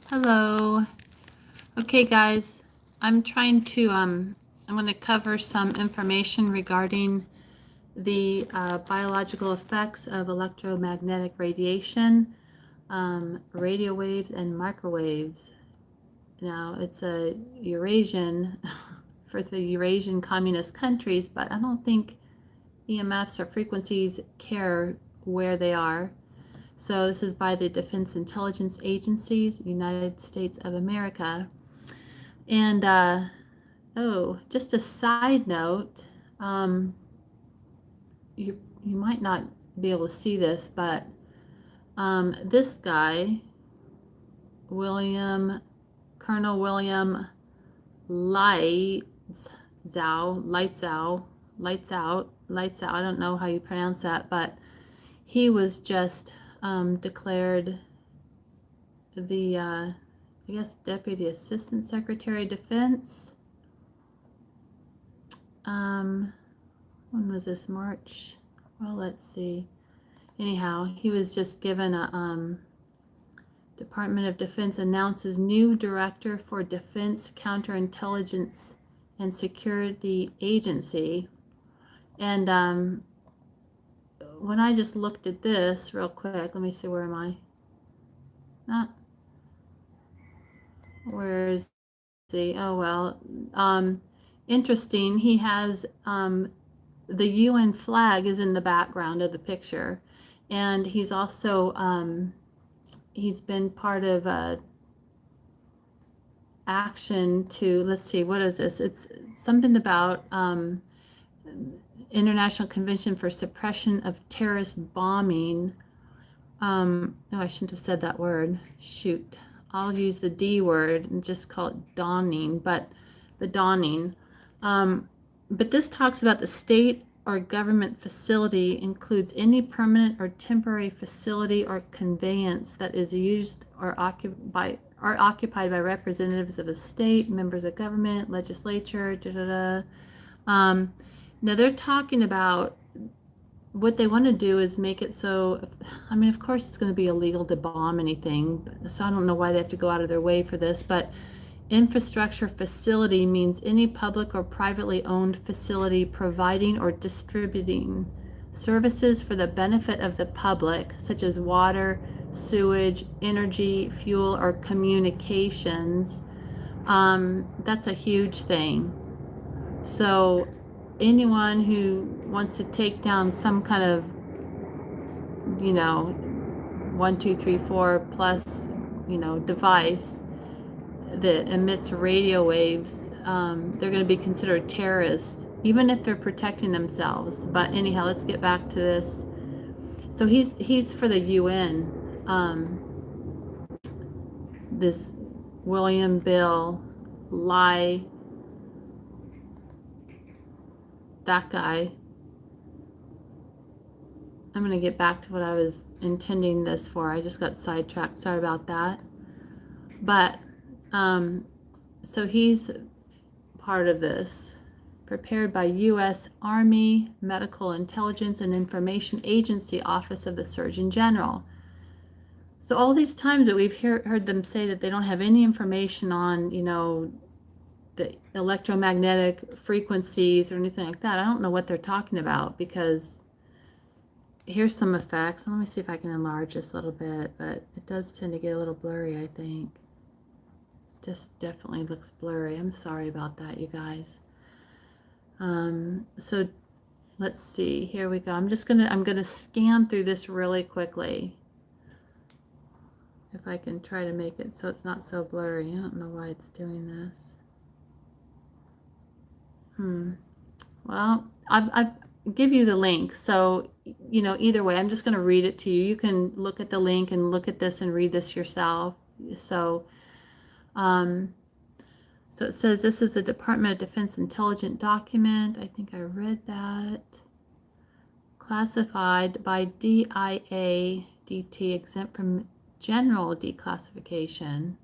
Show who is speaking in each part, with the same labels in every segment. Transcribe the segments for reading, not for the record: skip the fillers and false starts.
Speaker 1: Hello. Okay, guys, I'm trying to, I'm going to cover some information regarding the biological effects of electromagnetic radiation, radio waves, and microwaves. Now, it's a Eurasian, for the Eurasian communist countries, but I don't think EMFs or frequencies care where they are. So this is by the Defense Intelligence Agencies, United States of America. And oh, just a side note, um, you might not be able to see this, but this guy, Colonel William Lights Out. I don't know how you pronounce that, but he was just declared the, I guess, Deputy Assistant Secretary of Defense. When was this? March? Well, let's see. Anyhow, he was just given a Department of Defense announces new director for Defense Counterintelligence and Security Agency. And when I just looked at this real quick, let me see, where am I? Not. Where is he? Oh, well. Interesting. He has the UN flag is in the background of the picture, and he's also he's been part of action to, let's see, what is this? It's something about International Convention for Suppression of Terrorist Bombing. No, I shouldn't have said that word. Shoot. I'll use the D word and just call it dawning, but the dawning. But this talks about the state or government facility includes any permanent or temporary facility or conveyance that is used or occupied by representatives of a state, members of government, legislature, now they're talking about what they want to do is make it so, I mean, of course it's going to be illegal to bomb anything, so I don't know why they have to go out of their way for this, but infrastructure facility means any public or privately owned facility providing or distributing services for the benefit of the public, such as water, sewage, energy, fuel, or communications. That's a huge thing. So anyone who wants to take down some kind of, 1, 2, 3, 4 plus, device that emits radio waves, they're going to be considered terrorists, even if they're protecting themselves. But anyhow, let's get back to this. So he's for the UN. This William Bill Lie, that guy. I'm going to get back to what I was intending this for. I just got sidetracked. Sorry about that. But so he's part of this, prepared by U.S. Army Medical Intelligence and Information Agency, Office of the Surgeon General. So all these times that we've heard them say that they don't have any information on, the electromagnetic frequencies or anything like that, I don't know what they're talking about, because here's some effects. Let me see if I can enlarge this a little bit, but it does tend to get a little blurry, I think. Just definitely looks blurry. I'm sorry about that, you guys. So let's see, here we go. I'm gonna scan through this really quickly, if I can try to make it so it's not so blurry. I don't know why it's doing this. Well, I've give you the link, so either way, I'm just going to read it to you. You can look at the link and look at this and read this yourself. So so it says this is a Department of Defense intelligence document. I think I read that. Classified by DIA DT, exempt from general declassification.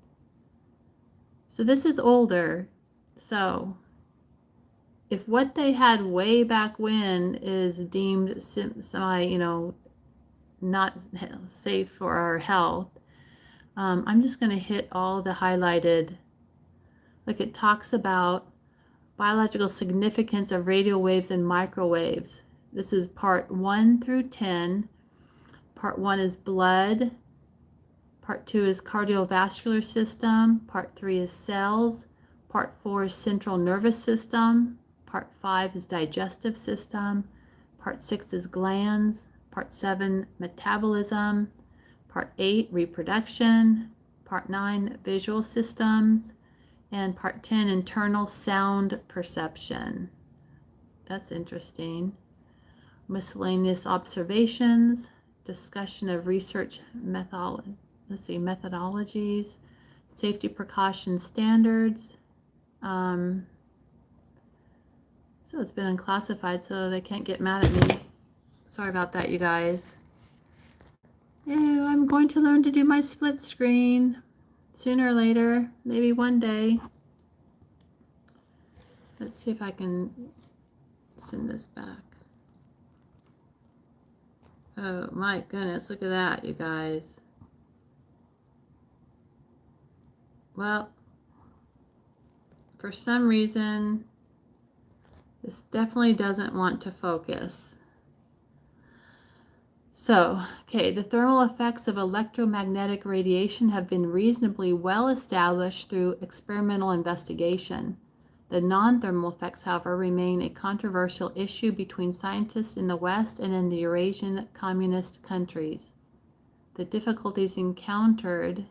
Speaker 1: So this is older. So if what they had way back when is deemed semi, not safe for our health, I'm just going to hit all the highlighted, like it talks about biological significance of radio waves and microwaves. This is part 1 through 10. Part 1 is blood. Part 2 is cardiovascular system. Part 3 is cells. Part 4 is central nervous system. Part 5 is digestive system. Part 6 is glands. Part 7, metabolism. Part 8, reproduction. Part 9, visual systems. And part 10, internal sound perception. That's interesting. Miscellaneous observations, discussion of research methodologies, safety precaution standards. So it's been unclassified, so they can't get mad at me. Sorry about that, you guys. Ew, I'm going to learn to do my split screen sooner or later, maybe one day. Let's see if I can send this back. Oh my goodness, look at that, you guys. Well, for some reason, this definitely doesn't want to focus. So, okay, the thermal effects of electromagnetic radiation have been reasonably well established through experimental investigation. The non-thermal effects, however, remain a controversial issue between scientists in the West and in the Eurasian communist countries. The difficulties encountered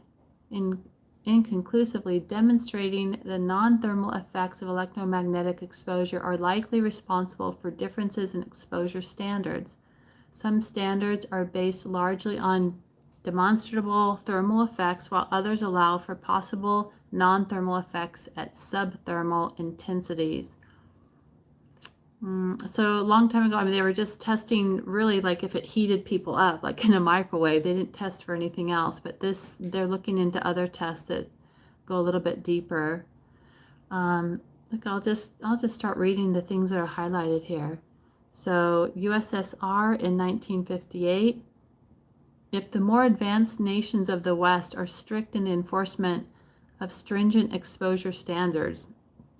Speaker 1: in inconclusively demonstrating the non-thermal effects of electromagnetic exposure are likely responsible for differences in exposure standards. Some standards are based largely on demonstrable thermal effects, while others allow for possible non-thermal effects at subthermal intensities. So a long time ago, I mean, they were just testing really like if it heated people up, like in a microwave. They didn't test for anything else, but they're looking into other tests that go a little bit deeper. Look, I'll just start reading the things that are highlighted here. So USSR in 1958. If the more advanced nations of the West are strict in the enforcement of stringent exposure standards,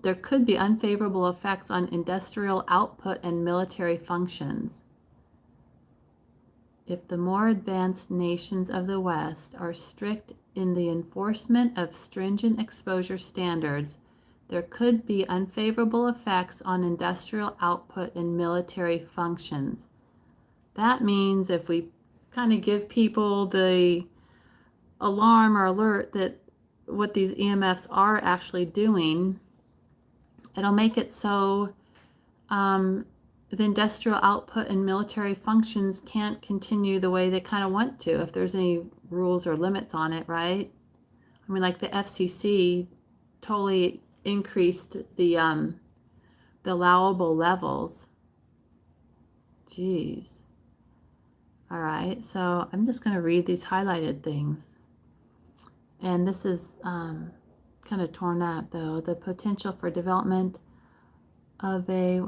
Speaker 1: there could be unfavorable effects on industrial output and military functions. If the more advanced nations of the West are strict in the enforcement of stringent exposure standards, there could be unfavorable effects on industrial output and military functions. That means if we kind of give people the alarm or alert that what these EMFs are actually doing, it'll make it so the industrial output and military functions can't continue the way they kind of want to, if there's any rules or limits on it, right? I mean, like the FCC totally increased the allowable levels. Jeez. All right, so I'm just going to read these highlighted things. And this is kind of torn up, though. The potential for development of a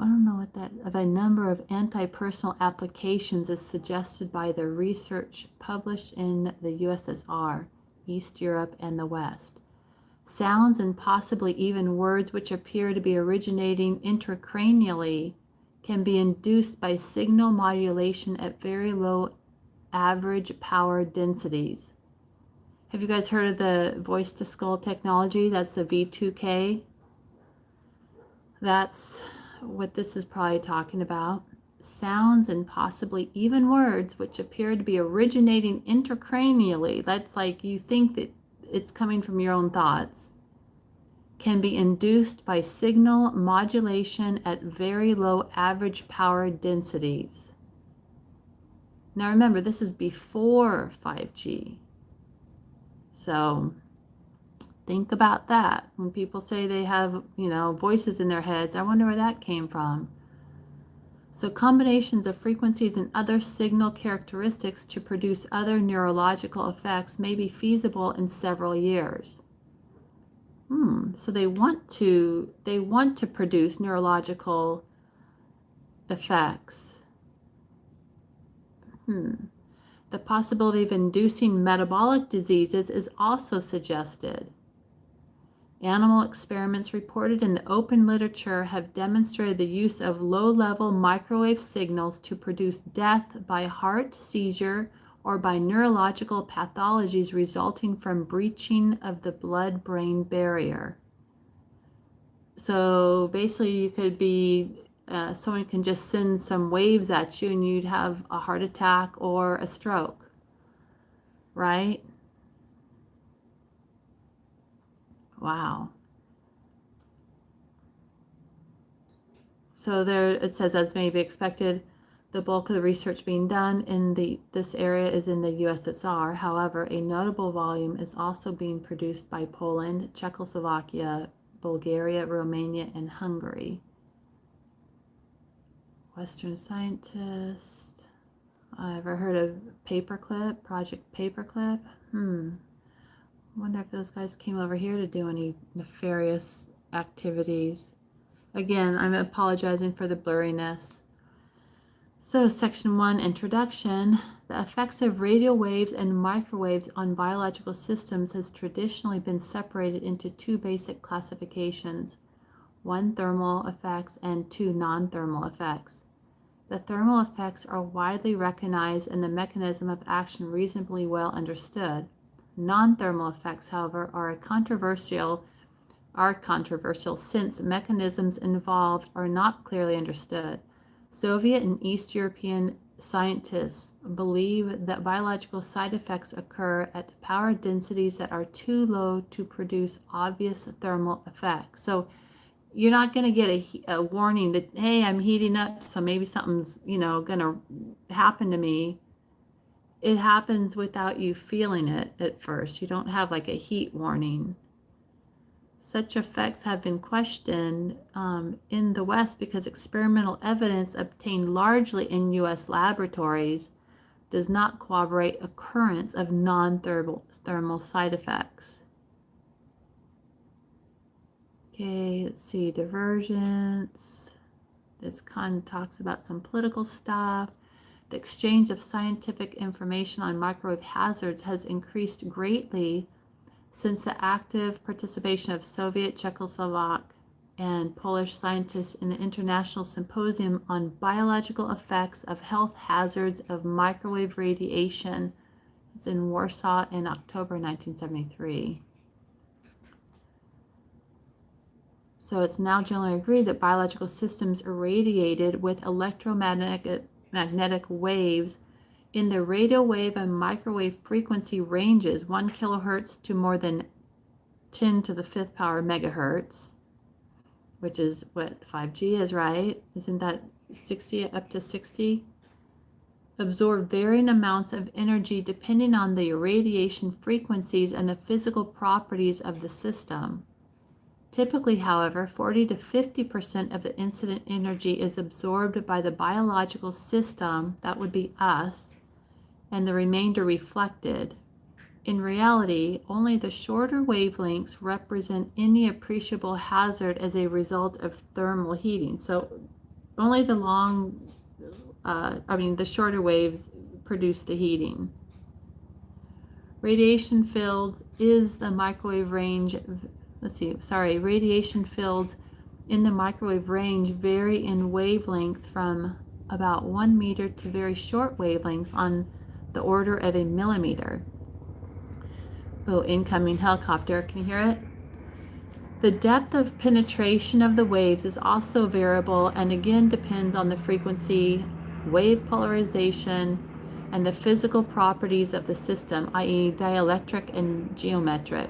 Speaker 1: number of anti-personal applications is suggested by the research published in the USSR, East Europe, and the West. Sounds and possibly even words which appear to be originating intracranially can be induced by signal modulation at very low average power densities. Have you guys heard of the voice-to-skull technology? That's the V2K. That's what this is probably talking about. Sounds and possibly even words which appear to be originating intracranially, that's like you think that it's coming from your own thoughts, can be induced by signal modulation at very low average power densities. Now remember, this is before 5G. So think about that. When people say they have, voices in their heads, I wonder where that came from. So combinations of frequencies and other signal characteristics to produce other neurological effects may be feasible in several years. So they want to produce neurological effects. The possibility of inducing metabolic diseases is also suggested. Animal experiments reported in the open literature have demonstrated the use of low-level microwave signals to produce death by heart seizure or by neurological pathologies resulting from breaching of the blood-brain barrier. So basically you could be, someone can just send some waves at you and you'd have a heart attack or a stroke, right? Wow. So there it says, as may be expected, the bulk of the research being done in this area is in the USSR. However, a notable volume is also being produced by Poland, Czechoslovakia, Bulgaria, Romania, and Hungary. Western scientist. Ever heard of Paperclip, Project Paperclip? Wonder if those guys came over here to do any nefarious activities. Again, I'm apologizing for the blurriness. So, Section 1, Introduction. The effects of radio waves and microwaves on biological systems has traditionally been separated into two basic classifications. 1, thermal effects, and 2, non-thermal effects. The thermal effects are widely recognized and the mechanism of action reasonably well understood. Non-thermal effects, however, are controversial since mechanisms involved are not clearly understood. Soviet and East European scientists believe that biological side effects occur at power densities that are too low to produce obvious thermal effects. So you're not going to get a warning that, hey, I'm heating up, so maybe something's, going to happen to me. It happens without you feeling it at first. You don't have like a heat warning. Such effects have been questioned in the West because experimental evidence obtained largely in U.S. laboratories does not corroborate occurrence of non-thermal side effects. Okay, let's see, divergence. This kind of talks about some political stuff. The exchange of scientific information on microwave hazards has increased greatly since the active participation of Soviet, Czechoslovak, and Polish scientists in the International Symposium on Biological Effects of Health Hazards of Microwave Radiation. It's in Warsaw in October 1973. So it's now generally agreed that biological systems irradiated with electromagnetic waves in the radio wave and microwave frequency ranges 1 kilohertz to more than 10 to the 5th power megahertz, which is what 5G is, right? Isn't that 60 up to 60? Absorb varying amounts of energy depending on the radiation frequencies and the physical properties of the system. Typically, however, 40 to 50% of the incident energy is absorbed by the biological system, that would be us, and the remainder reflected. In reality, only the shorter wavelengths represent any appreciable hazard as a result of thermal heating. So only the the shorter waves produce the heating. Radiation fields is the microwave range. Radiation fields in the microwave range vary in wavelength from about 1 meter to very short wavelengths on the order of a millimeter. Oh, incoming helicopter, can you hear it? The depth of penetration of the waves is also variable and again depends on the frequency, wave polarization, and the physical properties of the system, i.e. dielectric and geometric.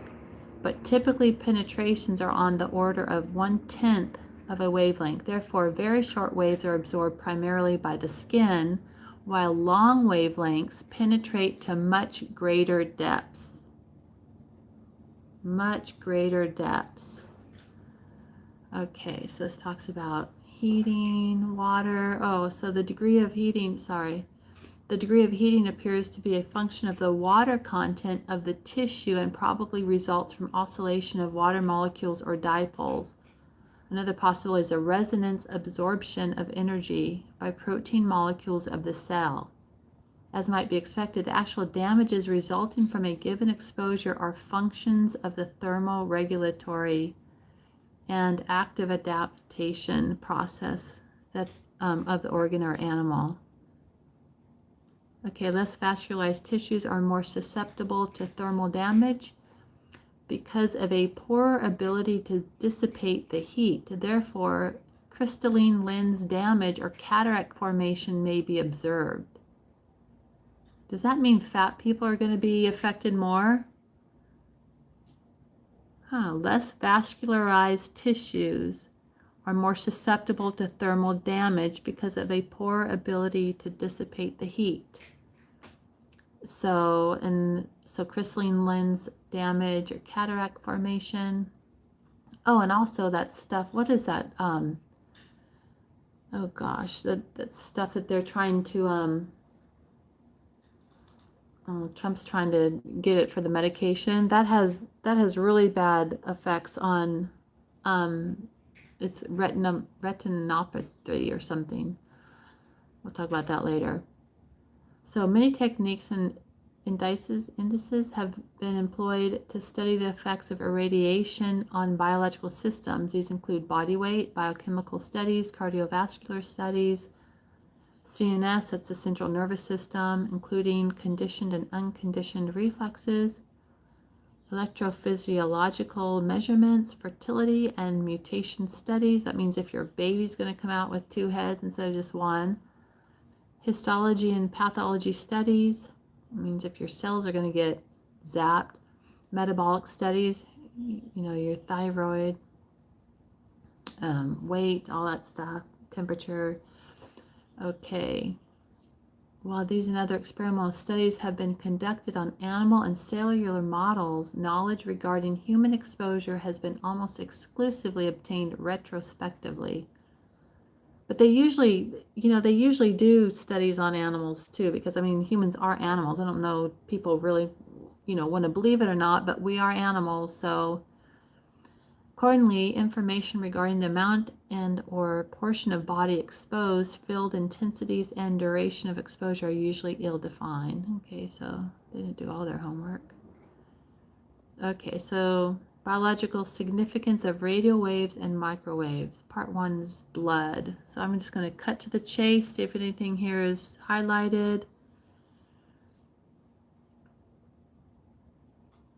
Speaker 1: But typically penetrations are on the order of 1/10 of a wavelength. Therefore, very short waves are absorbed primarily by the skin, while long wavelengths penetrate to much greater depths. Much greater depths. Okay, so this talks about heating, water. Oh, so the degree of heating, the degree of heating appears to be a function of the water content of the tissue and probably results from oscillation of water molecules or dipoles. Another possibility is a resonance absorption of energy by protein molecules of the cell. as might be expected. The actual damages resulting from a given exposure are functions of the thermoregulatory and active adaptation process that of the organ or animal. Okay, less vascularized tissues are more susceptible to thermal damage because of a poor ability to dissipate the heat. Therefore, crystalline lens damage or cataract formation may be observed. Does that mean fat people are going to be affected more? Less vascularized tissues are more susceptible to thermal damage because of a poor ability to dissipate the heat. So crystalline lens damage or cataract formation. Oh, and also that stuff, what is that? Oh gosh, that stuff that they're trying to, Trump's trying to get it for the medication. That has really bad effects on, it's retinopathy or something. We'll talk about that later. So many techniques and indices have been employed to study the effects of irradiation on biological systems. These include body weight, biochemical studies, cardiovascular studies, CNS, that's the central nervous system, including conditioned and unconditioned reflexes, electrophysiological measurements, fertility and mutation studies. That means if your baby's going to come out with 2 heads instead of just 1. Histology and pathology studies. It means if your cells are going to get zapped. Metabolic studies, your thyroid, weight, all that stuff, temperature. Okay. While these and other experimental studies have been conducted on animal and cellular models, knowledge regarding human exposure has been almost exclusively obtained retrospectively. But they usually do studies on animals too, because humans are animals. I don't know if people really, want to believe it or not, but we are animals. So accordingly, information regarding the amount and or portion of body exposed, field intensities, and duration of exposure are usually ill-defined. Okay, so they didn't do all their homework. Okay, so biological significance of radio waves and microwaves. Part 1 is blood. So I'm just going to cut to the chase, see if anything here is highlighted.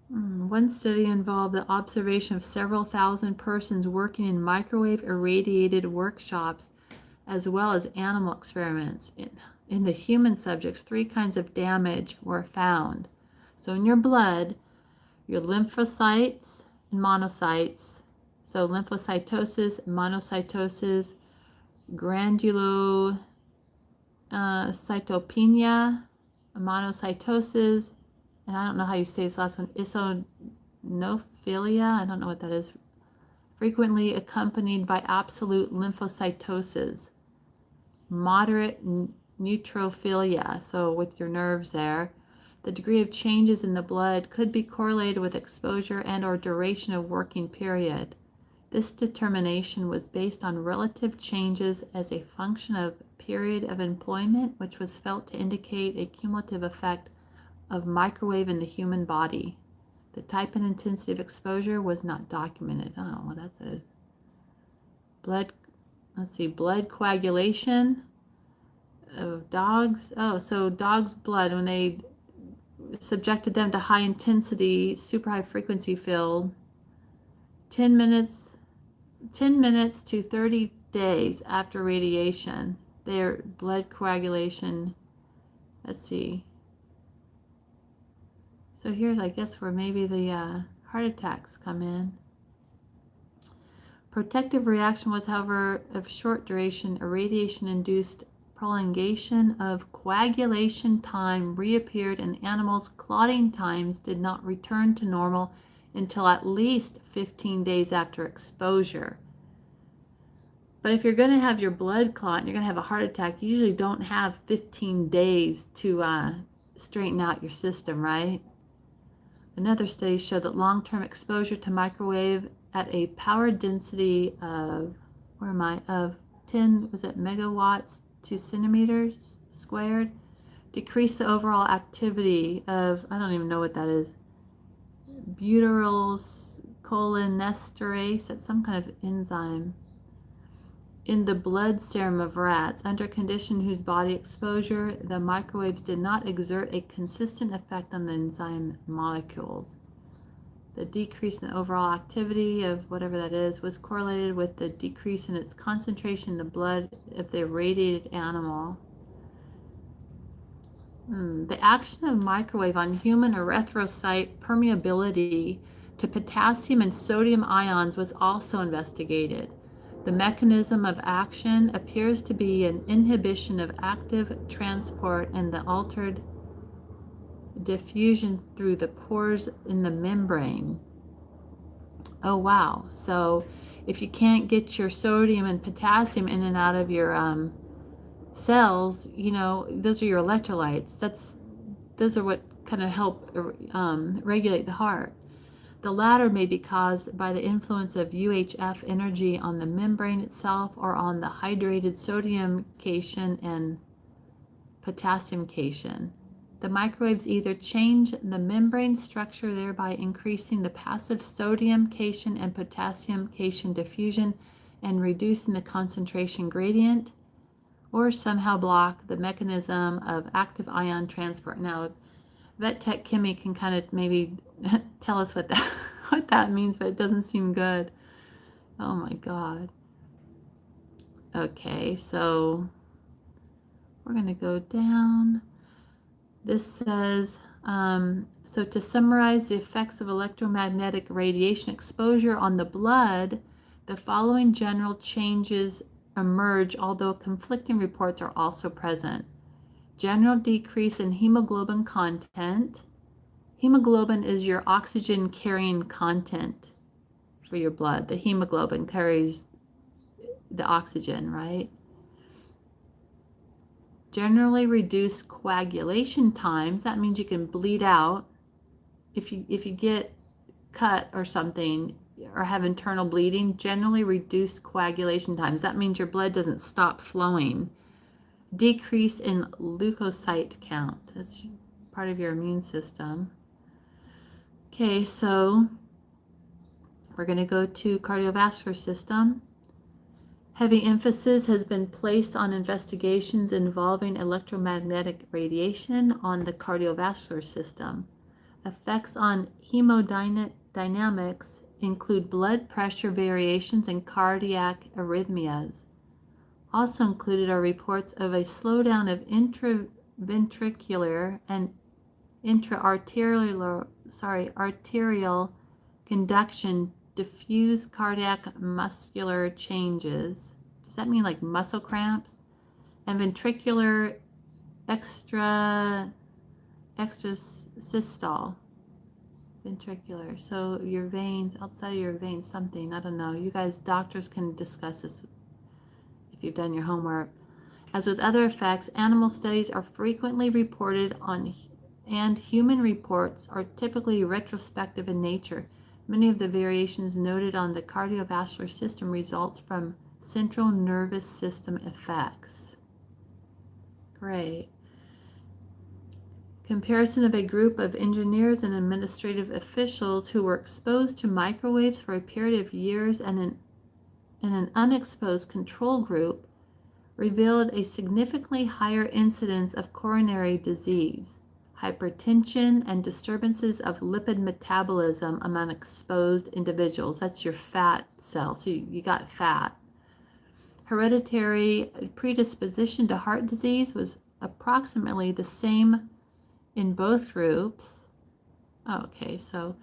Speaker 1: One study involved the observation of several thousand persons working in microwave irradiated workshops, as well as animal experiments. In the human subjects, 3 kinds of damage were found. So in your blood, your lymphocytes and monocytes. So lymphocytosis, monocytosis, granulocytopenia, monocytosis, and I don't know how you say this last one, eosinophilia, I don't know what that is, frequently accompanied by absolute lymphocytosis, moderate neutrophilia, so with your nerves there. The degree of changes in the blood could be correlated with exposure and or duration of working period. This determination was based on relative changes as a function of period of employment, which was felt to indicate a cumulative effect of microwave in the human body. The type and intensity of exposure was not documented. Oh, well, that's a blood coagulation of dogs. Oh, so dogs' blood, when they subjected them to high intensity, super high frequency field, 10 minutes to 30 days after radiation, their blood coagulation, let's see. So here's, I guess, where maybe the heart attacks come in. Protective reaction was, however, of short duration. Irradiation-induced prolongation of coagulation time reappeared, and animals' clotting times did not return to normal until at least 15 days after exposure. But if you're going to have your blood clot and you're going to have a heart attack, you usually don't have 15 days to straighten out your system, right? Another study showed that long-term exposure to microwave at a power density of, of 10, was it megawatts to centimeters squared, decrease the overall activity of, I don't even know what that is, butyrylcholinesterase. That's some kind of enzyme in the blood serum of rats. Under conditions whose body exposure, the microwaves did not exert a consistent effect on the enzyme molecules. The decrease in the overall activity of whatever that is was correlated with the decrease in its concentration in the blood of the irradiated animal. The action of microwave on human erythrocyte permeability to potassium and sodium ions was also investigated. The mechanism of action appears to be an inhibition of active transport and the altered diffusion through the pores in the membrane. Oh, wow. So if you can't get your sodium and potassium in and out of your cells, you know, those are your electrolytes. Those are what kind of help regulate the heart. The latter may be caused by the influence of UHF energy on the membrane itself or on the hydrated sodium cation and potassium cation. The microwaves either change the membrane structure, thereby increasing the passive sodium cation and potassium cation diffusion and reducing the concentration gradient, or somehow block the mechanism of active ion transport. Now, Vet Tech Kimmy can kind of maybe tell us what that means, but it doesn't seem good. Oh my God. Okay, so we're going to go down. This says, so to summarize the effects of electromagnetic radiation exposure on the blood, the following general changes emerge, although conflicting reports are also present. General decrease in hemoglobin content. Hemoglobin is your oxygen carrying content for your blood. The hemoglobin carries the oxygen, right? Generally reduced coagulation times. That means you can bleed out. If you get cut or something or have internal bleeding, generally reduced coagulation times. That means your blood doesn't stop flowing. Decrease in leukocyte count. That's part of your immune system. Okay, so we're going to go to cardiovascular system. Heavy emphasis has been placed on investigations involving electromagnetic radiation on the cardiovascular system. Effects on hemodynamics include blood pressure variations and cardiac arrhythmias. Also included are reports of a slowdown of intraventricular and arterial conduction, diffuse cardiac muscular changes. Does that mean like muscle cramps? And ventricular extrasystole. Ventricular. So your veins, outside of your veins, something. I don't know. You guys, doctors, can discuss this if you've done your homework. As with other effects, animal studies are frequently reported on, and human reports are typically retrospective in nature. Many of the variations noted on the cardiovascular system results from central nervous system effects. Great. Comparison of a group of engineers and administrative officials who were exposed to microwaves for a period of years and an unexposed control group revealed a significantly higher incidence of coronary disease, hypertension, and disturbances of lipid metabolism among exposed individuals. That's your fat cell. So you got fat. Hereditary predisposition to heart disease was approximately the same in both groups. Okay, so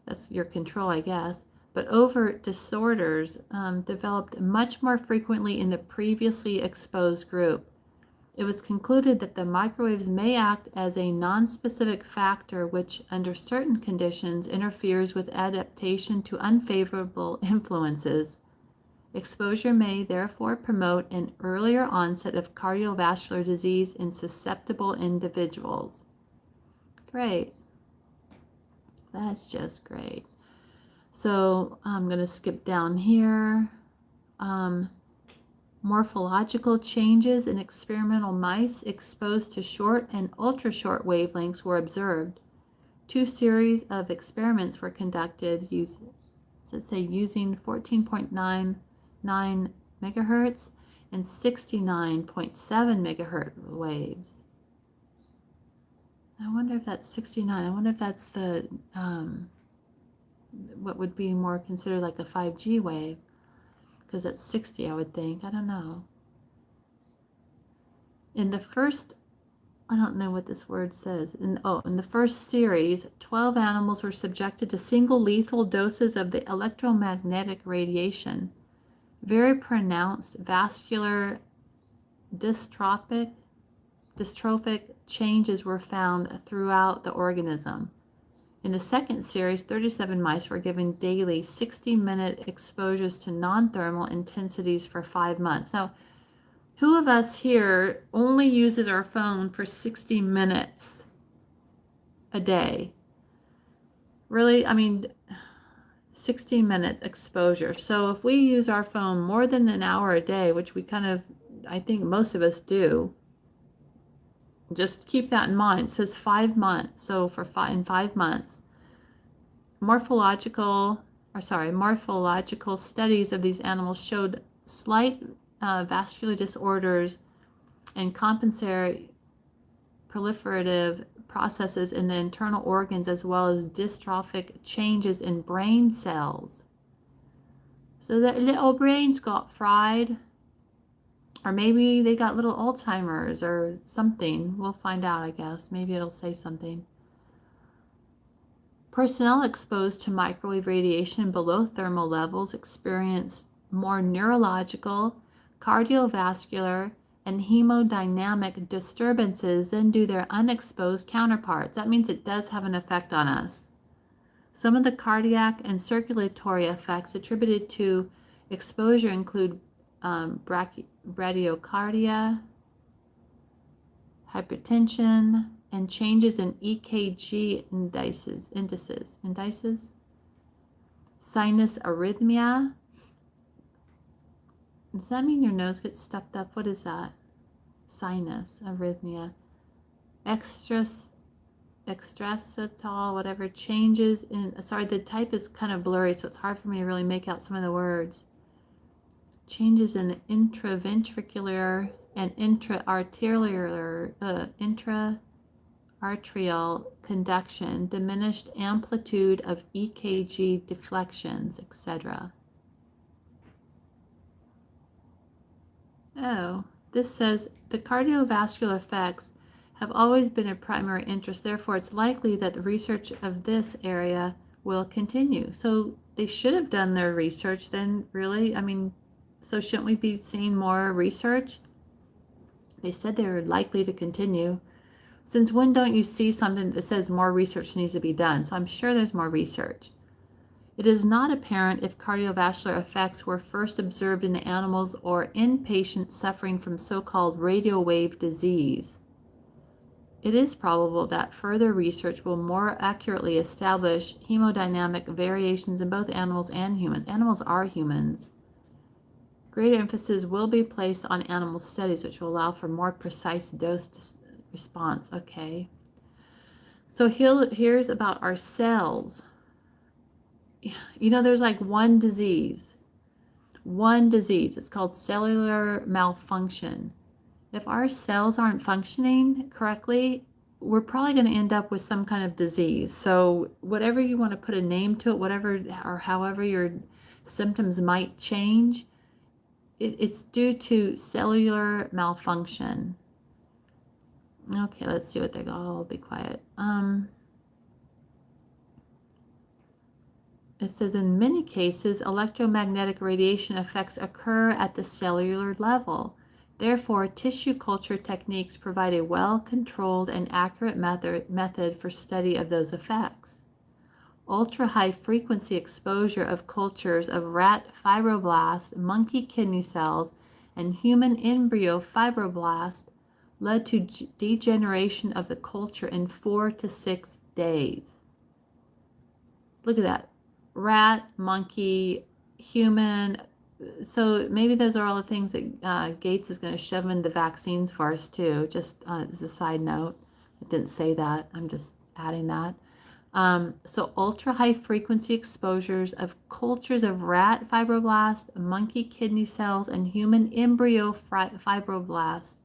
Speaker 1: that's your control, I guess. But overt disorders developed much more frequently in the previously exposed group. It was concluded that the microwaves may act as a nonspecific factor which, under certain conditions, interferes with adaptation to unfavorable influences. Exposure may therefore promote an earlier onset of cardiovascular disease in susceptible individuals. Great. That's just great. So I'm going to skip down here. Morphological changes in experimental mice exposed to short and ultra-short wavelengths were observed. 2 series of experiments were conducted using 14.99 megahertz and 69.7 megahertz waves. I wonder if that's 69. I wonder if that's the what would be more considered like a 5G wave, because that's 60, I would think. I don't know. In the first, I don't know what this word says. In the first series, 12 animals were subjected to single lethal doses of the electromagnetic radiation. Very pronounced vascular dystrophic changes were found throughout the organism. In the second series, 37 mice were given daily 60-minute exposures to non-thermal intensities for 5 months. Now, who of us here only uses our phone for 60 minutes a day? Really? I mean, 60 minutes exposure. So if we use our phone more than an hour a day, which we kind of, I think most of us do, just keep that in mind. It says 5 months. So in 5 months, morphological studies of these animals showed slight vascular disorders and compensatory proliferative processes in the internal organs, as well as dystrophic changes in brain cells. So their little brains got fried, or maybe they got little Alzheimer's or something. We'll find out, I guess. Maybe it'll say something. Personnel exposed to microwave radiation below thermal levels experienced more neurological, cardiovascular, and hemodynamic disturbances than do their unexposed counterparts. That means it does have an effect on us. Some of the cardiac and circulatory effects attributed to exposure include bradycardia, hypertension, and changes in EKG indices, sinus arrhythmia. Does that mean your nose gets stuffed up? What is that? Sinus arrhythmia. Extracetal, whatever, changes in, sorry, the type is kind of blurry, so it's hard for me to really make out some of the words. Changes in intraventricular and intra-arterial conduction, diminished amplitude of EKG deflections, etc. Oh, this says the cardiovascular effects have always been a primary interest. Therefore, it's likely that the research of this area will continue. So they should have done their research then, really. I mean, so shouldn't we be seeing more research? They said they were likely to continue. Since when don't you see something that says more research needs to be done? So I'm sure there's more research. It is not apparent if cardiovascular effects were first observed in animals or in patients suffering from so-called radio wave disease. It is probable that further research will more accurately establish hemodynamic variations in both animals and humans. Animals are humans. Greater emphasis will be placed on animal studies, which will allow for more precise dose response. Okay. So here's about our cells. You know, there's like one disease. It's called cellular malfunction. If our cells aren't functioning correctly, we're probably going to end up with some kind of disease. So whatever you want to put a name to it, whatever or however your symptoms might change, it's due to cellular malfunction. Okay, let's see what they go. I'll be quiet. It says in many cases, electromagnetic radiation effects occur at the cellular level. Therefore, tissue culture techniques provide a well-controlled and accurate method for study of those effects. Ultra-high frequency exposure of cultures of rat fibroblasts, monkey kidney cells, and human embryo fibroblasts led to degeneration of the culture in 4 to 6 days. Look at that. Rat, monkey, human, So maybe those are all the things that Gates is going to shove in the vaccines for us too. Just as a side note, I didn't say that. I'm just adding that. So ultra high frequency exposures of cultures of rat fibroblast, monkey kidney cells, and human embryo fibroblast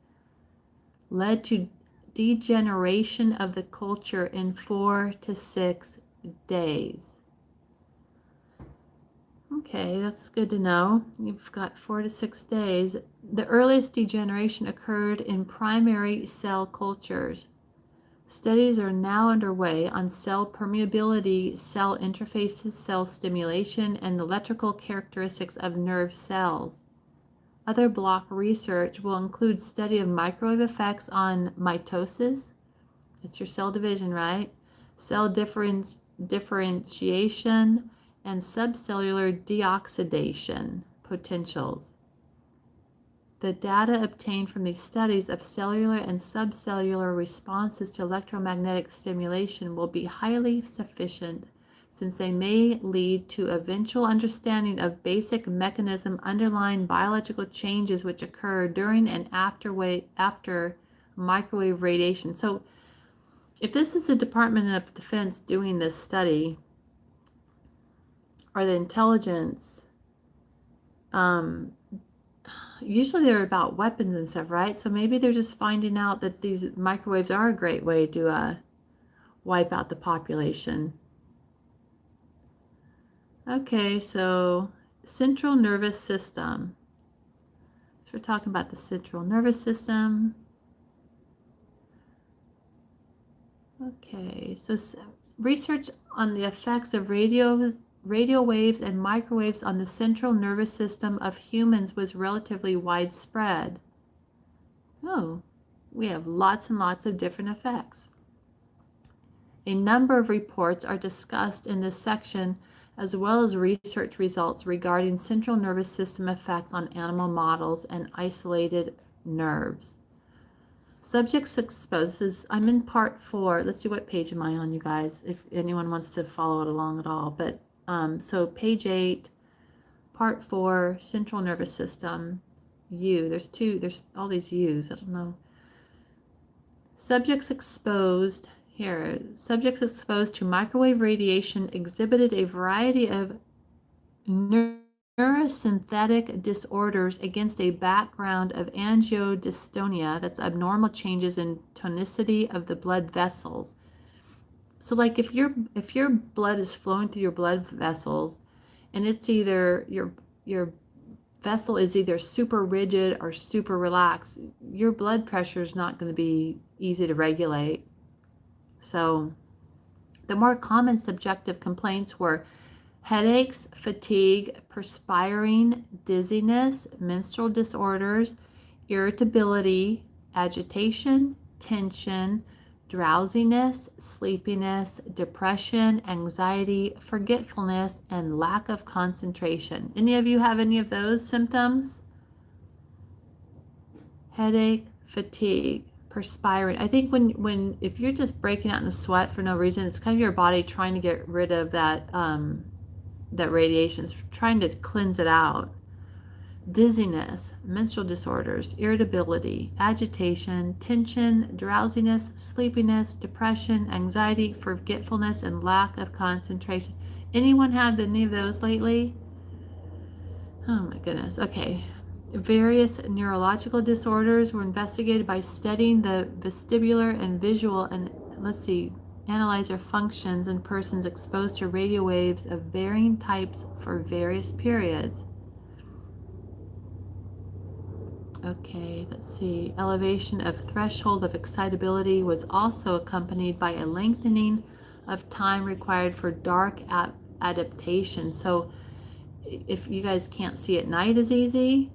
Speaker 1: led to degeneration of the culture in 4 to 6 days. Okay, that's good to know. You've got 4 to 6 days. The earliest degeneration occurred in primary cell cultures. Studies are now underway on cell permeability, cell interfaces, cell stimulation, and the electrical characteristics of nerve cells. Other block research will include study of microwave effects on mitosis. It's your cell division, right? Cell differentiation and subcellular deoxidation potentials. The data obtained from these studies of cellular and subcellular responses to electromagnetic stimulation will be highly sufficient, since they may lead to eventual understanding of basic mechanism underlying biological changes which occur during and after microwave radiation. So if this is the Department of Defense doing this study, or the intelligence, usually they're about weapons and stuff, right? So maybe they're just finding out that these microwaves are a great way to wipe out the population. Okay, so central nervous system. So we're talking about the central nervous system. Okay, so research on the effects of radio waves and microwaves on the central nervous system of humans was relatively widespread. Oh, we have lots and lots of different effects. A number of reports are discussed in this section, as well as research results regarding central nervous system effects on animal models and isolated nerves. Subjects exposed. I'm in part 4. Let's see, what page am I on, you guys, if anyone wants to follow it along at all. But so page 8, part 4, central nervous system, U. There's all these U's. I don't know. Subjects exposed to microwave radiation exhibited a variety of neurosynthetic disorders against a background of angiodystonia, that's abnormal changes in tonicity of the blood vessels. So like if your blood is flowing through your blood vessels and it's either your vessel is either super rigid or super relaxed, your blood pressure is not going to be easy to regulate. So the more common subjective complaints were headaches, fatigue, perspiring, dizziness, menstrual disorders, irritability, agitation, tension, drowsiness, sleepiness, depression, anxiety, forgetfulness, and lack of concentration. Any of you have any of those symptoms? Headache, fatigue, perspiring. I think if you're just breaking out in a sweat for no reason, it's kind of your body trying to get rid of that radiation, is trying to cleanse it out. Dizziness, menstrual disorders, irritability, agitation, tension, drowsiness, sleepiness, depression, anxiety, forgetfulness, and lack of concentration. Anyone had any of those lately? Oh my goodness. Okay. Various neurological disorders were investigated by studying the vestibular and visual and, analyze their functions in persons exposed to radio waves of varying types for various periods. Okay, let's see. Elevation of threshold of excitability was also accompanied by a lengthening of time required for dark adaptation. So if you guys can't see at night as easy,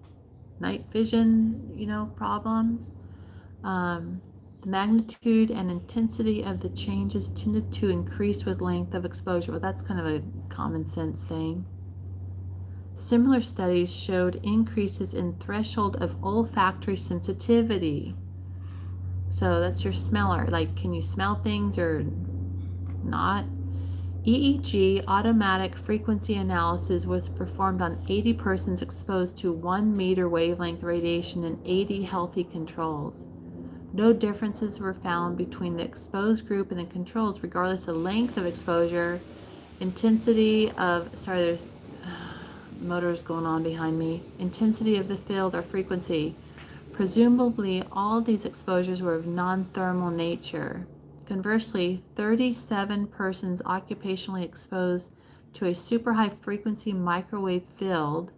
Speaker 1: night vision, problems, the magnitude and intensity of the changes tended to increase with length of exposure. Well, that's kind of a common sense thing. Similar studies showed increases in threshold of olfactory sensitivity. So that's your smeller. Like, can you smell things or not? EEG automatic frequency analysis was performed on 80 persons exposed to 1 meter wavelength radiation and 80 healthy controls. No differences were found between the exposed group and the controls, regardless of length of exposure, intensity of, sorry, there's motors going on behind me, intensity of the field or frequency. Presumably, all of these exposures were of non-thermal nature. Conversely, 37 persons occupationally exposed to a super high frequency microwave field,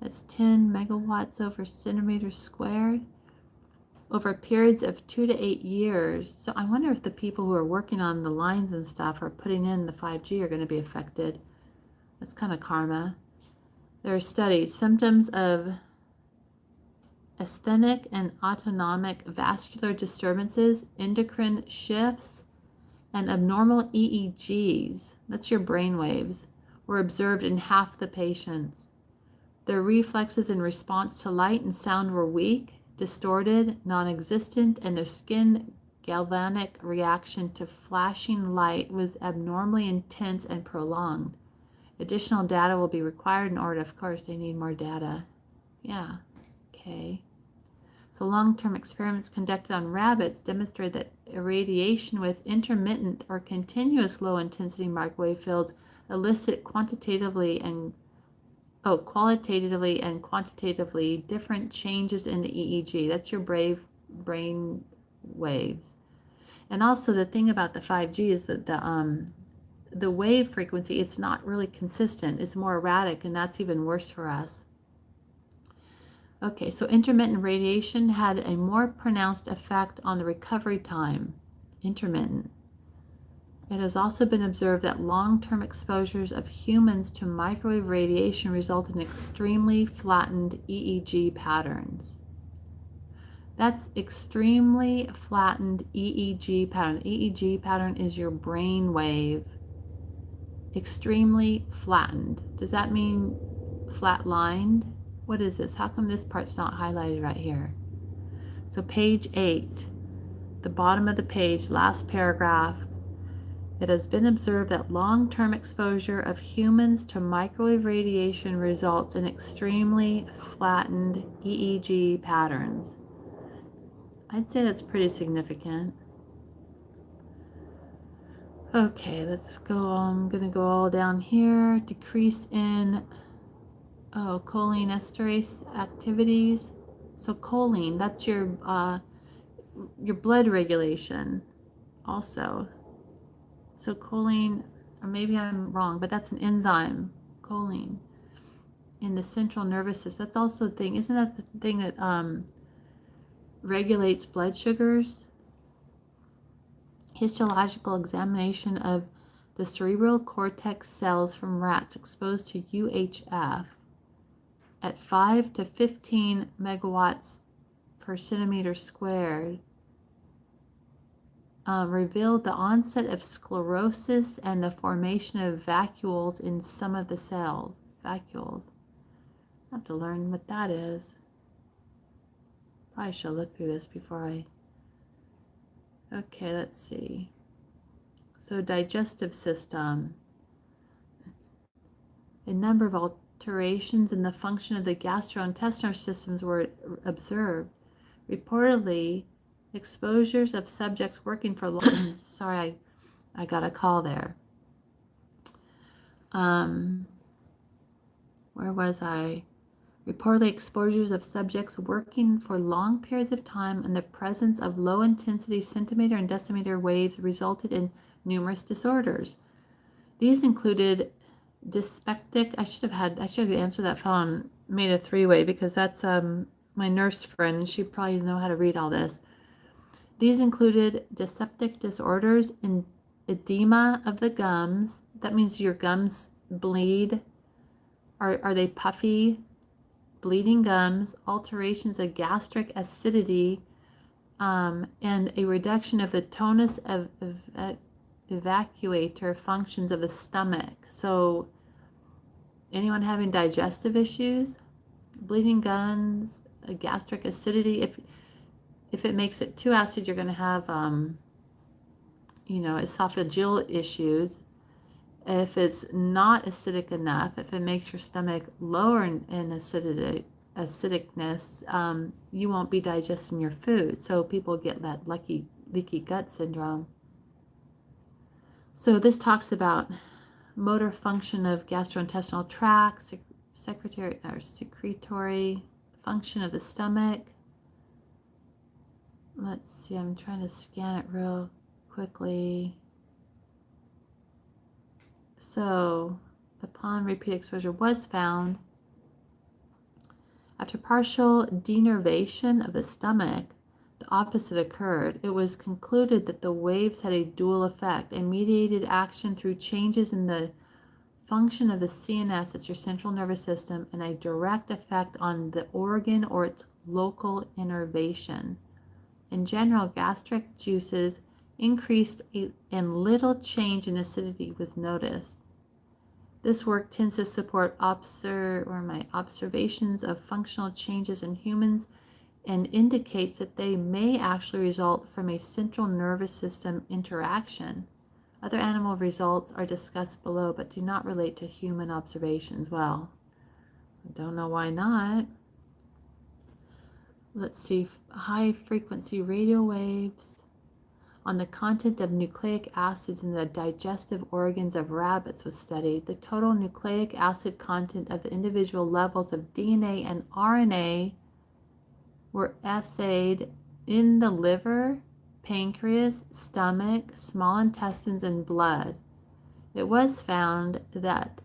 Speaker 1: that's 10 megawatts over centimeters squared, over periods of 2 to 8 years. So I wonder if the people who are working on the lines and stuff or putting in the 5G are going to be affected. That's kind of karma. There are studies, symptoms of asthenic and autonomic vascular disturbances, endocrine shifts, and abnormal EEGs, that's your brain waves, were observed in half the patients. Their reflexes in response to light and sound were weak, distorted, non-existent, and their skin galvanic reaction to flashing light was abnormally intense and prolonged. Additional data will be required in order, of course, they need more data. Yeah, okay. So long-term experiments conducted on rabbits demonstrate that irradiation with intermittent or continuous low-intensity microwave fields elicit qualitatively and quantitatively different changes in the EEG. That's your brain waves. And also the thing about the 5G is that the wave frequency, it's not really consistent. It's more erratic, and that's even worse for us. Okay, so intermittent radiation had a more pronounced effect on the recovery time. Intermittent. It has also been observed that long-term exposures of humans to microwave radiation result in extremely flattened EEG patterns. That's extremely flattened EEG pattern. The EEG pattern is your brain wave. Extremely flattened. Does that mean flat-lined? What is this? How come this part's not highlighted right here? So page 8, the bottom of the page, last paragraph. It has been observed that long-term exposure of humans to microwave radiation results in extremely flattened EEG patterns. I'd say that's pretty significant. Okay, let's go. I'm going to go all down here. Decrease in cholinesterase activities. So choline, that's your blood regulation also. So choline, or maybe I'm wrong, but that's an enzyme, choline, in the central nervous system. That's also the thing. Isn't that the thing that regulates blood sugars? Histological examination of the cerebral cortex cells from rats exposed to UHF at 5 to 15 megawatts per centimeter squared revealed the onset of sclerosis and the formation of vacuoles in some of the cells. Vacuoles. I have to learn what that is. Probably should look through this before I... Okay, let's see. So digestive system. A number of alterations in the function of the gastrointestinal systems were observed. Reportedly, exposures of subjects working for long... Sorry, I got a call there. Where was I? Reportedly, exposures of subjects working for long periods of time in the presence of low-intensity centimeter and decimeter waves resulted in numerous disorders. These included dyspeptic... I should have answered that phone, made a three-way, because that's my nurse friend, and she probably know how to read all this. These included dyspeptic disorders and edema of the gums. That means your gums bleed. Are they puffy? Bleeding gums, alterations of gastric acidity, and a reduction of the tonus of evacuator functions of the stomach. So anyone having digestive issues, bleeding gums, gastric acidity, if it makes it too acid, you're going to have esophageal issues. If it's not acidic enough, if it makes your stomach lower in acidicness, you won't be digesting your food. So people get that leaky gut syndrome. So this talks about motor function of gastrointestinal tract, secretory function of the stomach. Let's see, I'm trying to scan it real quickly. So, upon repeat exposure was found, after partial denervation of the stomach, the opposite occurred. It was concluded that the waves had a dual effect, a mediated action through changes in the function of the CNS, that's your central nervous system, and a direct effect on the organ or its local innervation. In general, gastric juices increased and little change in acidity was noticed. This work tends to support observations of functional changes in humans and indicates that they may actually result from a central nervous system interaction. Other animal results are discussed below but do not relate to human observations. Well, I don't know why not. Let's see, high frequency radio waves on the content of nucleic acids in the digestive organs of rabbits was studied. The total nucleic acid content of the individual levels of DNA and RNA were assayed in the liver, pancreas, stomach, small intestines, and blood. It was found that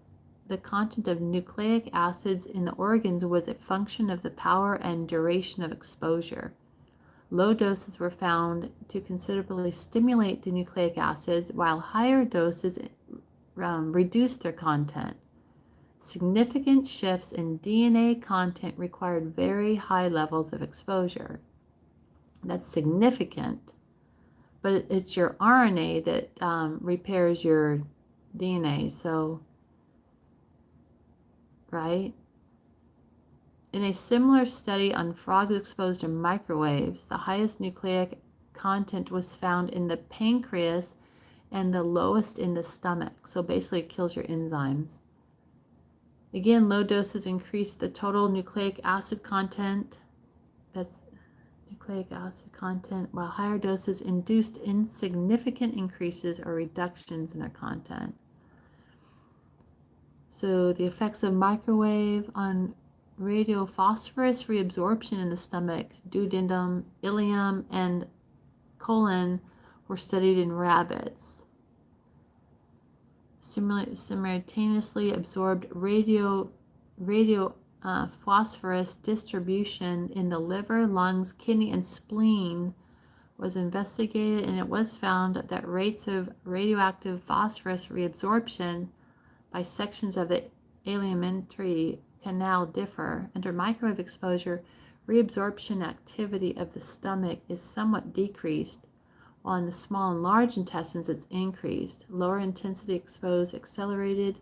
Speaker 1: the content of nucleic acids in the organs was a function of the power and duration of exposure. Low doses were found to considerably stimulate the nucleic acids, while higher doses reduced their content. Significant shifts in DNA content required very high levels of exposure. That's significant, but it's your RNA that repairs your DNA, so, right? In a similar study on frogs exposed to microwaves, the highest nucleic content was found in the pancreas and the lowest in the stomach. So basically it kills your enzymes. Again, low doses increase the total nucleic acid content. That's nucleic acid content, while higher doses induced insignificant increases or reductions in their content. So the effects of microwave on radiophosphorus reabsorption in the stomach, duodenum, ileum, and colon were studied in rabbits. Simultaneously absorbed radiophosphorus distribution in the liver, lungs, kidney, and spleen was investigated, and it was found that rates of radioactive phosphorus reabsorption by sections of the alimentary canal differ. Under microwave exposure, reabsorption activity of the stomach is somewhat decreased, while in the small and large intestines it's increased. Lower intensity exposed accelerated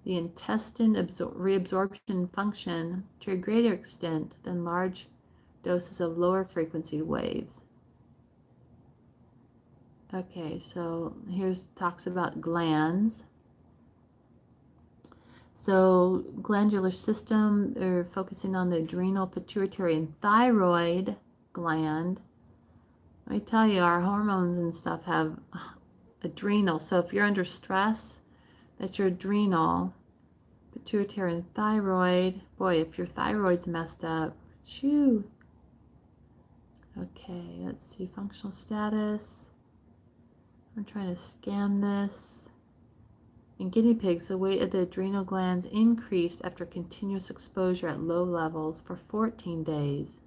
Speaker 1: the intestine reabsorption function to a greater extent than large doses of lower frequency waves. Okay, so here's talks about glands. So glandular system, they're focusing on the adrenal, pituitary, and thyroid gland. Let me tell you, our hormones and stuff have adrenal. So if you're under stress, that's your adrenal, pituitary, and thyroid. Boy, if your thyroid's messed up, shoo. Okay, let's see, functional status. I'm trying to scan this. In guinea pigs, the weight of the adrenal glands increased after continuous exposure at low levels for 14 days,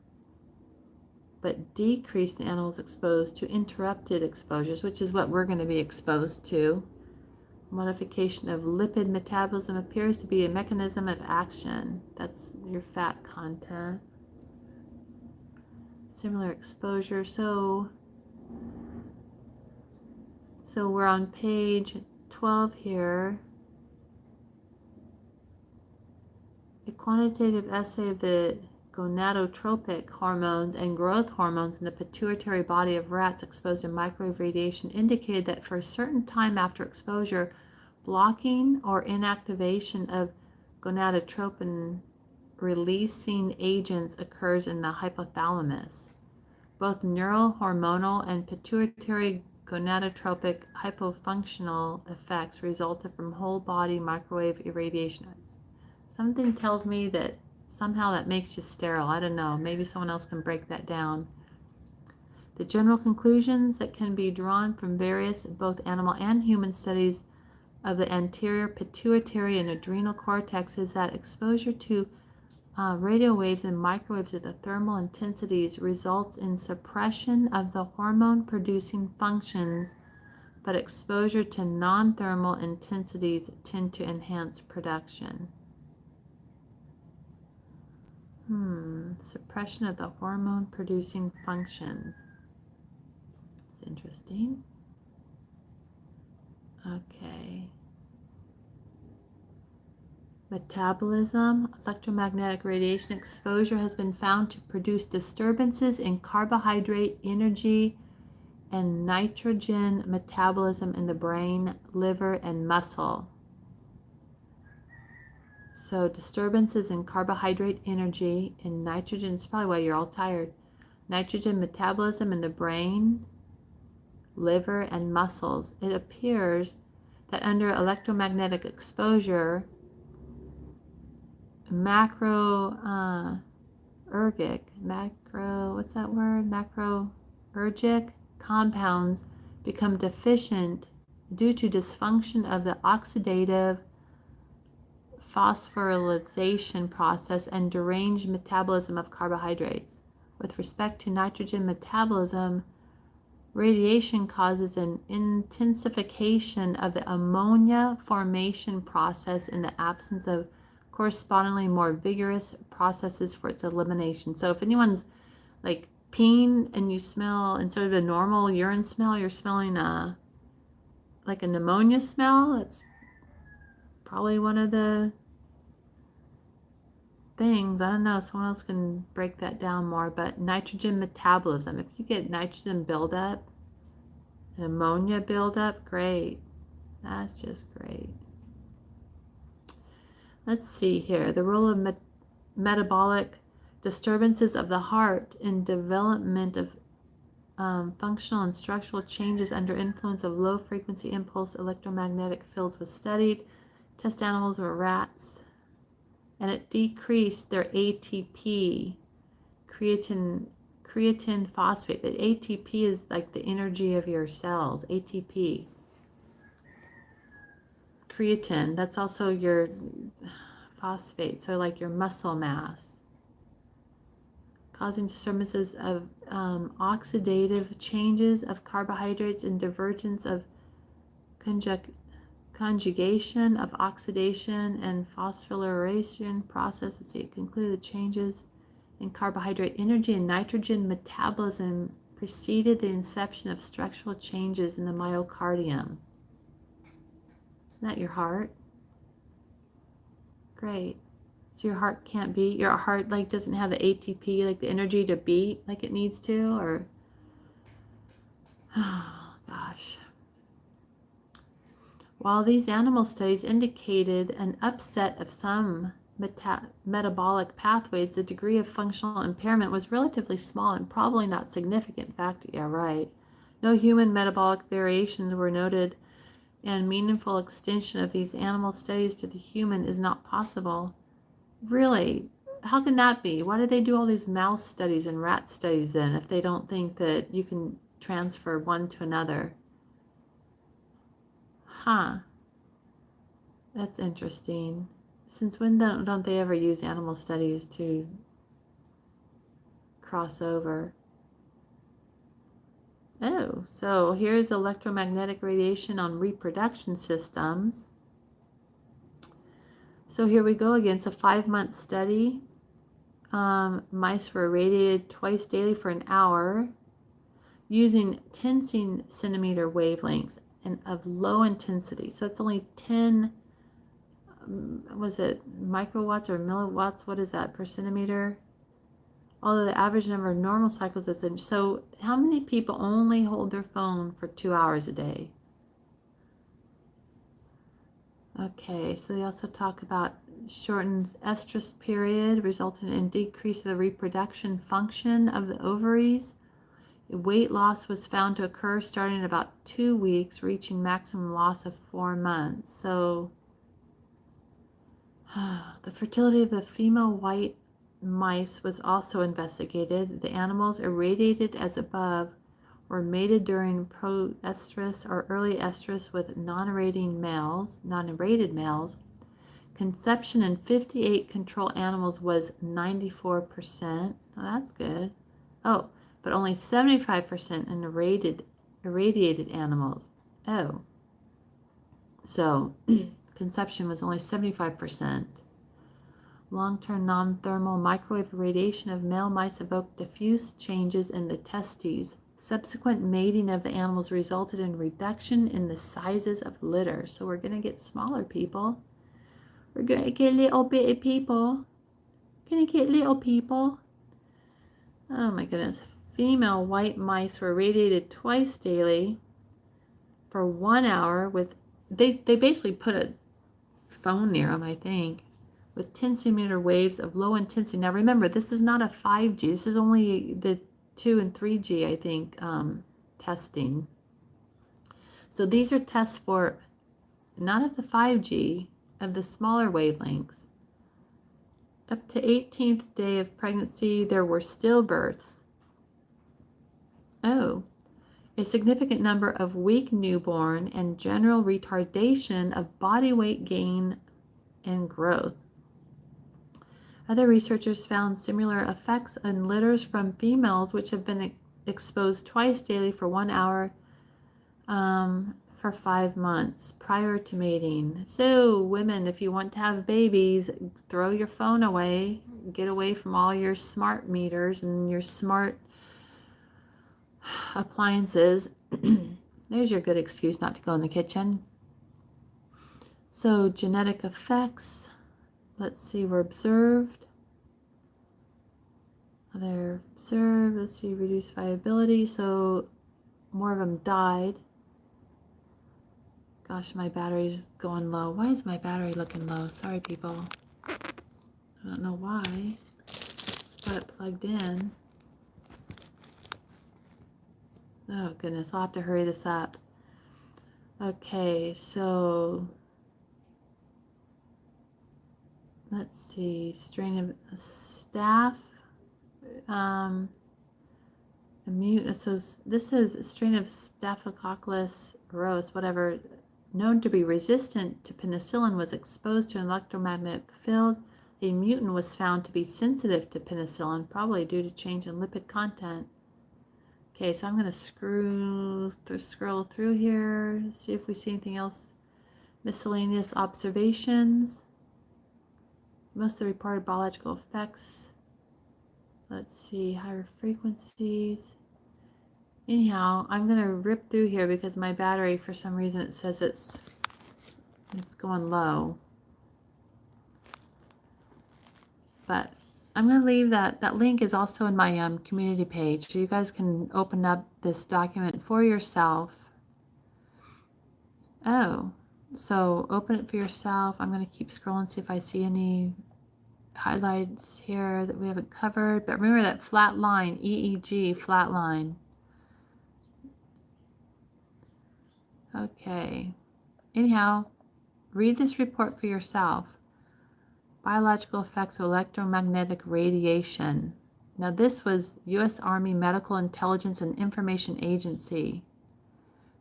Speaker 1: but decreased in animals exposed to interrupted exposures, which is what we're going to be exposed to. Modification of lipid metabolism appears to be a mechanism of action. That's your fat content. Similar exposure. So we're on page 12 here. A quantitative assay of the gonadotropic hormones and growth hormones in the pituitary body of rats exposed to microwave radiation indicated that for a certain time after exposure, Blocking or inactivation of gonadotropin releasing agents occurs in the hypothalamus. Both neural, hormonal, and pituitary gonadotropic hypofunctional effects resulted from whole body microwave irradiation. Something tells me that somehow that makes you sterile. I don't know. Maybe someone else can break that down. The general conclusions that can be drawn from various both animal and human studies of the anterior pituitary and adrenal cortex is that exposure to radio waves and microwaves at the thermal intensities results in suppression of the hormone producing functions, but exposure to non-thermal intensities tend to enhance production. Suppression of the hormone producing functions. It's interesting. Okay. Metabolism. Electromagnetic radiation exposure has been found to produce disturbances in carbohydrate, energy, and nitrogen metabolism in the brain, liver, and muscle. So disturbances in carbohydrate, energy, and nitrogen is probably why you're all tired. Nitrogen metabolism in the brain, liver, and muscles. It appears that under electromagnetic exposure, macroergic compounds become deficient due to dysfunction of the oxidative phosphorylation process and deranged metabolism of carbohydrates. With respect to nitrogen metabolism, radiation causes an intensification of the ammonia formation process in the absence of correspondingly more vigorous processes for its elimination. So if anyone's like peeing and you smell, instead of a normal urine smell, you're smelling like a pneumonia smell, that's probably one of the things. I don't know, someone else can break that down more, but nitrogen metabolism, if you get nitrogen buildup and ammonia buildup, great. That's just great. Let's see here. The role of metabolic disturbances of the heart in development of functional and structural changes under influence of low frequency impulse electromagnetic fields was studied. Test animals were rats, and it decreased their ATP, creatine phosphate. The ATP is like the energy of your cells. ATP. Creatine, that's also your phosphate, so like your muscle mass, causing disturbances of oxidative changes of carbohydrates and divergence of conjugation of oxidation and phosphorylation process. Let's see, it concluded the changes in carbohydrate energy and nitrogen metabolism preceded the inception of structural changes in the myocardium. Isn't that your heart? Great. So your heart can't beat? Your heart like doesn't have the ATP, like the energy to beat like it needs to? Or, oh gosh. While these animal studies indicated an upset of some metabolic pathways, the degree of functional impairment was relatively small and probably not significant. In fact, yeah, right. No human metabolic variations were noted, and meaningful extension of these animal studies to the human is not possible. Really? How can that be? Why do they do all these mouse studies and rat studies then if they don't think that you can transfer one to another? Huh. That's interesting. Since when don't they ever use animal studies to cross over? Oh, so here's electromagnetic radiation on reproduction systems. So here we go again. It's a 5-month study. Mice were irradiated twice daily for an hour using 10 centimeter wavelengths and of low intensity. So it's only 10, was it microwatts or milliwatts? What is that per centimeter? Although the average number of normal cycles is in. So how many people only hold their phone for 2 hours a day? Okay, so they also talk about shortened estrus period resulting in decrease of the reproduction function of the ovaries. Weight loss was found to occur starting at about 2 weeks, reaching maximum loss of 4 months. So the fertility of the female white mice was also investigated. The animals irradiated as above were mated during proestrus or early estrus with non-irradiated males. Conception in 58 control animals was 94%. Oh, that's good. Oh, but only 75% in irradiated animals. Oh, so conception was only 75%. Long-term non-thermal microwave irradiation of male mice evoked diffuse changes in the testes. Subsequent mating of the animals resulted in reduction in the sizes of litter. So we're going to get smaller people. We're going to get little bitty people. Going to get little people. Oh my goodness. Female white mice were irradiated twice daily for 1 hour with, they basically put a phone near them, I think, with 10 centimeter waves of low intensity. Now remember, this is not a 5G. This is only the 2 and 3G, I think, testing. So these are tests for not of the 5G, of the smaller wavelengths. Up to 18th day of pregnancy, there were stillbirths. Oh, a significant number of weak newborn and general retardation of body weight gain and growth. Other researchers found similar effects in litters from females which have been exposed twice daily for 1 hour for 5 months prior to mating. So women, if you want to have babies, throw your phone away, get away from all your smart meters and your smart appliances. There's your good excuse not to go in the kitchen. So genetic effects, let's see, were observed. They're observed, let's see, reduced viability. So more of them died. Gosh, my battery's going low. Why is my battery looking low? Sorry, people. I don't know why. Got it plugged in. Oh, goodness. I'll have to hurry this up. Okay, so let's see. Strain of staph. Immune. So this is a strain of Staphylococcus aureus, whatever, known to be resistant to penicillin, was exposed to an electromagnetic field. A mutant was found to be sensitive to penicillin, probably due to change in lipid content. Okay, so I'm going to scroll through here, see if we see anything else. Miscellaneous observations. Most of the reported biological effects. Let's see, higher frequencies. Anyhow, I'm going to rip through here because my battery, for some reason, it says it's going low. But I'm going to leave that link is also in my community page, so you guys can open up this document for yourself. Oh, so open it for yourself. I'm going to keep scrolling, see if I see any highlights here that we haven't covered. But remember that flat line, EEG, flat line. Okay. Anyhow, read this report for yourself. Biological effects of electromagnetic radiation. Now this was U.S. Army Medical Intelligence and Information Agency.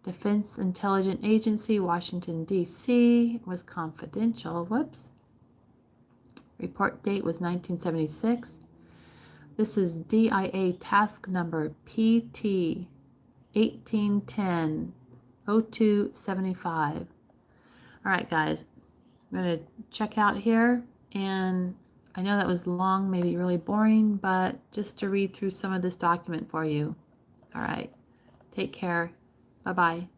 Speaker 1: Defense Intelligence Agency, Washington, D.C. was confidential. Whoops. Report date was 1976. This is DIA task number PT 1810-0275. All right, guys. I'm going to check out here. And I know that was long, maybe really boring, but just to read through some of this document for you. All right. Take care. Bye-bye.